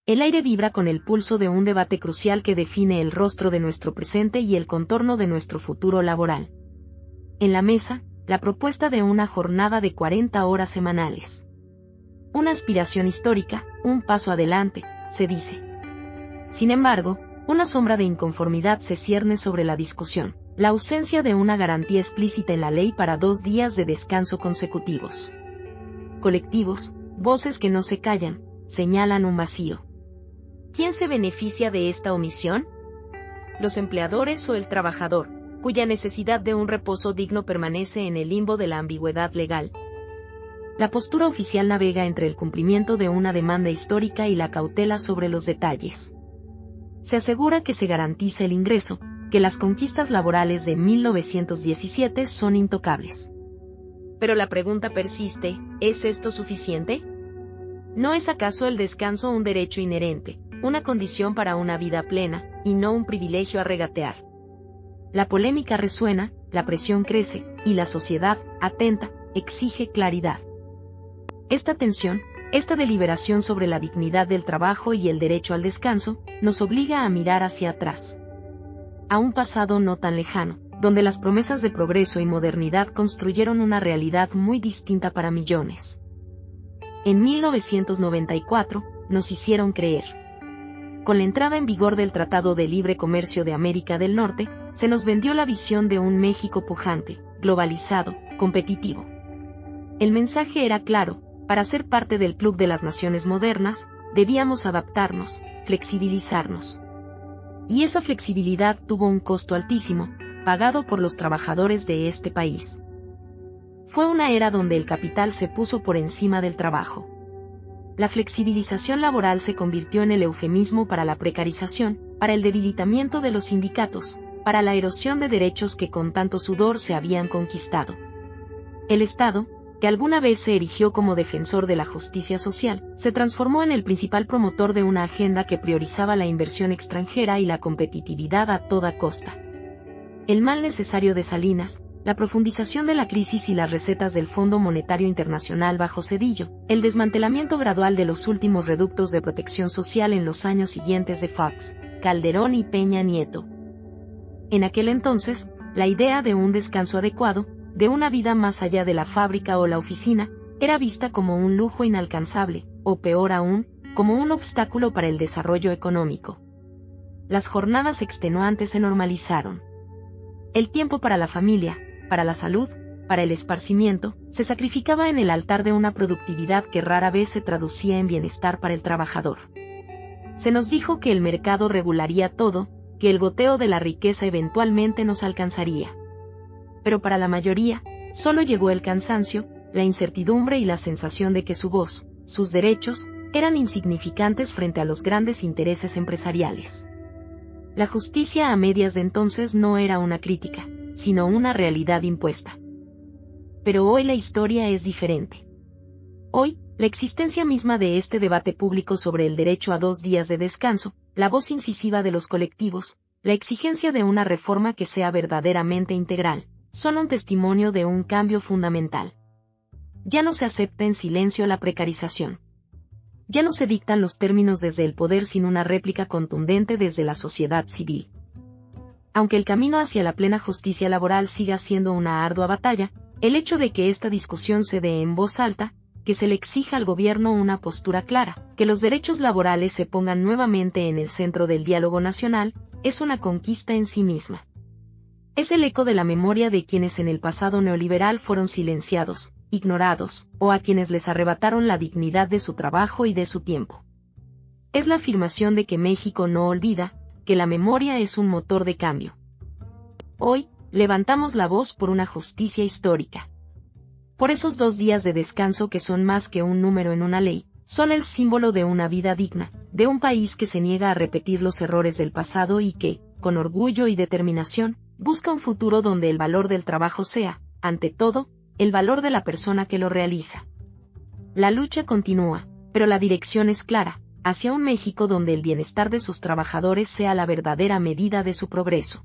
El aire vibra con el pulso de un debate crucial que define el rostro de nuestro presente y el contorno de nuestro futuro laboral. En la mesa, la propuesta de una jornada de 40 horas semanales. Una aspiración histórica, un paso adelante, se dice. Sin embargo, una sombra de inconformidad se cierne sobre la discusión, la ausencia de una garantía explícita en la ley para 2 días de descanso consecutivos. Colectivos, voces que no se callan, señalan un vacío. ¿Quién se beneficia de esta omisión? ¿Los empleadores o el trabajador, cuya necesidad de un reposo digno permanece en el limbo de la ambigüedad legal? La postura oficial navega entre el cumplimiento de una demanda histórica y la cautela sobre los detalles. Se asegura que se garantiza el ingreso, que las conquistas laborales de 1917 son intocables. Pero la pregunta persiste, ¿es esto suficiente? ¿No es acaso el descanso un derecho inherente, una condición para una vida plena, y no un privilegio a regatear? La polémica resuena, la presión crece, y la sociedad, atenta, exige claridad. Esta tensión, esta deliberación sobre la dignidad del trabajo y el derecho al descanso, nos obliga a mirar hacia atrás. A un pasado no tan lejano, donde las promesas de progreso y modernidad construyeron una realidad muy distinta para millones. En 1994, nos hicieron creer. Con la entrada en vigor del Tratado de Libre Comercio de América del Norte, se nos vendió la visión de un México pujante, globalizado, competitivo. El mensaje era claro: para ser parte del Club de las Naciones Modernas, debíamos adaptarnos, flexibilizarnos. Y esa flexibilidad tuvo un costo altísimo, pagado por los trabajadores de este país. Fue una era donde el capital se puso por encima del trabajo. La flexibilización laboral se convirtió en el eufemismo para la precarización, para el debilitamiento de los sindicatos, para la erosión de derechos que con tanto sudor se habían conquistado. El Estado, que alguna vez se erigió como defensor de la justicia social, se transformó en el principal promotor de una agenda que priorizaba la inversión extranjera y la competitividad a toda costa. El mal necesario de Salinas, la profundización de la crisis y las recetas del Fondo Monetario Internacional bajo Zedillo, el desmantelamiento gradual de los últimos reductos de protección social en los años siguientes de Fox, Calderón y Peña Nieto. En aquel entonces, la idea de un descanso adecuado, de una vida más allá de la fábrica o la oficina, era vista como un lujo inalcanzable, o peor aún, como un obstáculo para el desarrollo económico. Las jornadas extenuantes se normalizaron. El tiempo para la familia, para la salud, para el esparcimiento, se sacrificaba en el altar de una productividad que rara vez se traducía en bienestar para el trabajador. Se nos dijo que el mercado regularía todo, que el goteo de la riqueza eventualmente nos alcanzaría. Pero para la mayoría, solo llegó el cansancio, la incertidumbre y la sensación de que su voz, sus derechos, eran insignificantes frente a los grandes intereses empresariales. La justicia a medias de entonces no era una crítica, sino una realidad impuesta. Pero hoy la historia es diferente. Hoy, la existencia misma de este debate público sobre el derecho a 2 días de descanso, la voz incisiva de los colectivos, la exigencia de una reforma que sea verdaderamente integral, son un testimonio de un cambio fundamental. Ya no se acepta en silencio la precarización. Ya no se dictan los términos desde el poder sin una réplica contundente desde la sociedad civil. Aunque el camino hacia la plena justicia laboral siga siendo una ardua batalla, el hecho de que esta discusión se dé en voz alta, que se le exija al gobierno una postura clara, que los derechos laborales se pongan nuevamente en el centro del diálogo nacional, es una conquista en sí misma. Es el eco de la memoria de quienes en el pasado neoliberal fueron silenciados, ignorados, o a quienes les arrebataron la dignidad de su trabajo y de su tiempo. Es la afirmación de que México no olvida, que la memoria es un motor de cambio. Hoy, levantamos la voz por una justicia histórica. Por esos 2 días de descanso que son más que un número en una ley, son el símbolo de una vida digna, de un país que se niega a repetir los errores del pasado y que, con orgullo y determinación, busca un futuro donde el valor del trabajo sea, ante todo, el valor de la persona que lo realiza. La lucha continúa, pero la dirección es clara, hacia un México donde el bienestar de sus trabajadores sea la verdadera medida de su progreso.